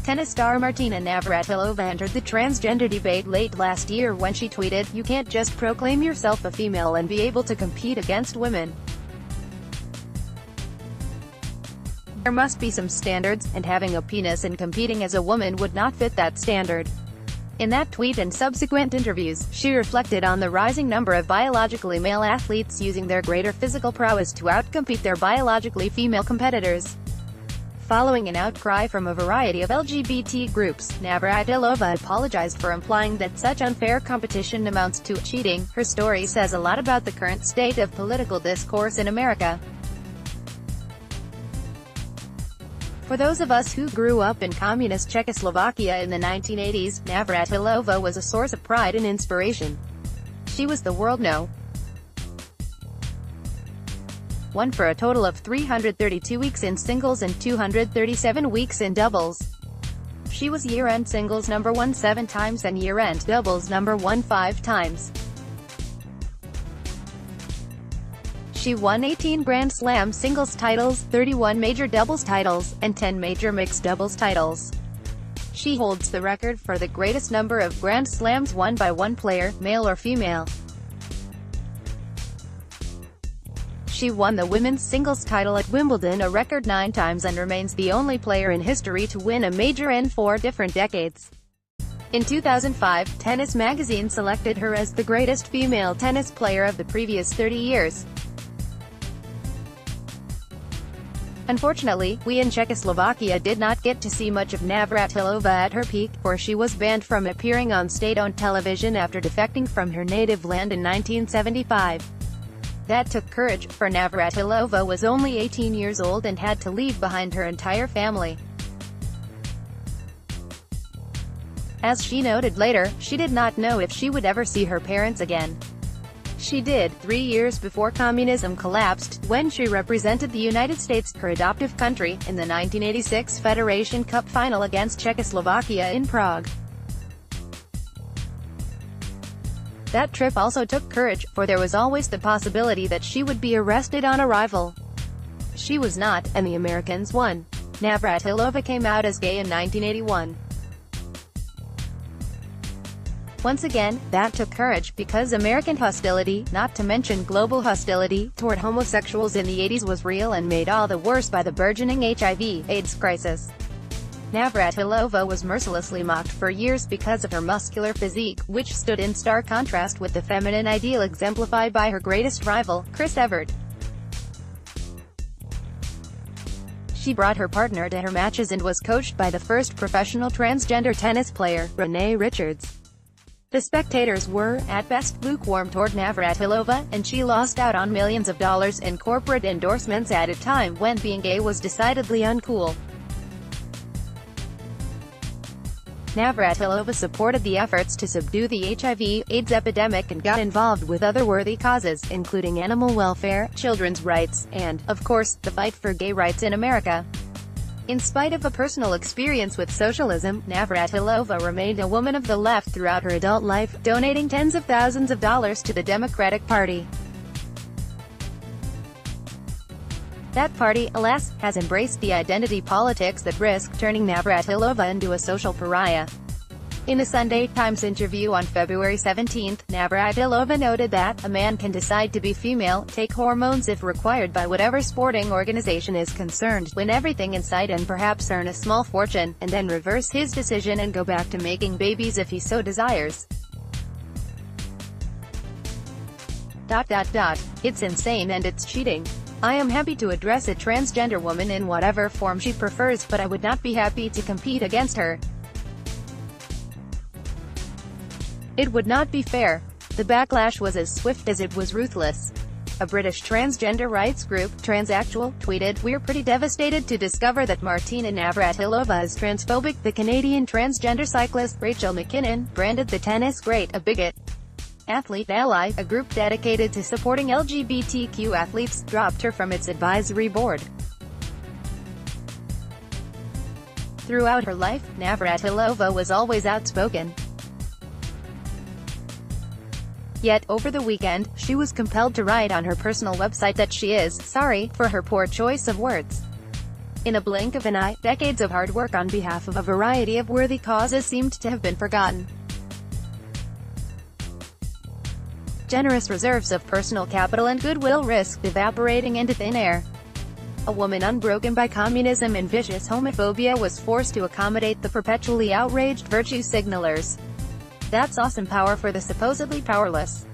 Tennis star Martina Navratilova entered the transgender debate late last year when she tweeted, "You can't just proclaim yourself a female and be able to compete against women. There must be some standards, and having a penis and competing as a woman would not fit that standard." In that tweet and subsequent interviews, she reflected on the rising number of biologically male athletes using their greater physical prowess to outcompete their biologically female competitors. Following an outcry from a variety of LGBT groups, Navratilova apologized for implying that such unfair competition amounts to cheating. Her story says a lot about the current state of political discourse in America. For those of us who grew up in communist Czechoslovakia in the 1980s, Navratilova was a source of pride and inspiration. She was the world No. 1 for a total of 332 weeks in singles and 237 weeks in doubles. She was year-end singles number 1 7 times and year-end doubles number 1 5 times. She won 18 Grand Slam singles titles, 31 major doubles titles, and 10 major mixed doubles titles. She holds the record for the greatest number of Grand Slams won by one player, male or female. She won the women's singles title at Wimbledon a record 9 times and remains the only player in history to win a major in 4 different decades. In 2005, Tennis magazine selected her as the greatest female tennis player of the previous 30 years. Unfortunately, we in Czechoslovakia did not get to see much of Navratilova at her peak, for she was banned from appearing on state-owned television after defecting from her native land in 1975. That took courage, for Navratilova was only 18 years old and had to leave behind her entire family. As she noted later, she did not know if she would ever see her parents again. She did, 3 years before communism collapsed, when she represented the United States, her adoptive country, in the 1986 Federation Cup final against Czechoslovakia in Prague. That trip also took courage, for there was always the possibility that she would be arrested on arrival. She was not, and the Americans won. Navratilova came out as gay in 1981. Once again, that took courage, because American hostility, not to mention global hostility, toward homosexuals in the 80s was real and made all the worse by the burgeoning HIV/AIDS crisis. Navratilova was mercilessly mocked for years because of her muscular physique, which stood in stark contrast with the feminine ideal exemplified by her greatest rival, Chris Evert. She brought her partner to her matches and was coached by the first professional transgender tennis player, Renee Richards. The spectators were, at best, lukewarm toward Navratilova, and she lost out on millions of dollars in corporate endorsements at a time when being gay was decidedly uncool. Navratilova supported the efforts to subdue the HIV/AIDS epidemic and got involved with other worthy causes, including animal welfare, children's rights, and, of course, the fight for gay rights in America. In spite of a personal experience with socialism, Navratilova remained a woman of the left throughout her adult life, donating tens of thousands of dollars to the Democratic Party. That party, alas, has embraced the identity politics that risk turning Navratilova into a social pariah. In a Sunday Times interview on February 17, Navratilova noted that, "A man can decide to be female, take hormones if required by whatever sporting organization is concerned, win everything in sight and perhaps earn a small fortune, and then reverse his decision and go back to making babies if he so desires. It's insane and it's cheating. I am happy to address a transgender woman in whatever form she prefers, but I would not be happy to compete against her. It would not be fair." The backlash was as swift as it was ruthless. A British transgender rights group, Transactual, tweeted, "We're pretty devastated to discover that Martina Navratilova is transphobic." The Canadian transgender cyclist, Rachel McKinnon, branded the tennis great a bigot. Athlete Ally, a group dedicated to supporting LGBTQ athletes, dropped her from its advisory board. Throughout her life, Navratilova was always outspoken. Yet, over the weekend, she was compelled to write on her personal website that she is sorry for her poor choice of words. In a blink of an eye, decades of hard work on behalf of a variety of worthy causes seemed to have been forgotten. Generous reserves of personal capital and goodwill risked evaporating into thin air. A woman unbroken by communism and vicious homophobia was forced to accommodate the perpetually outraged virtue signalers. That's awesome power for the supposedly powerless.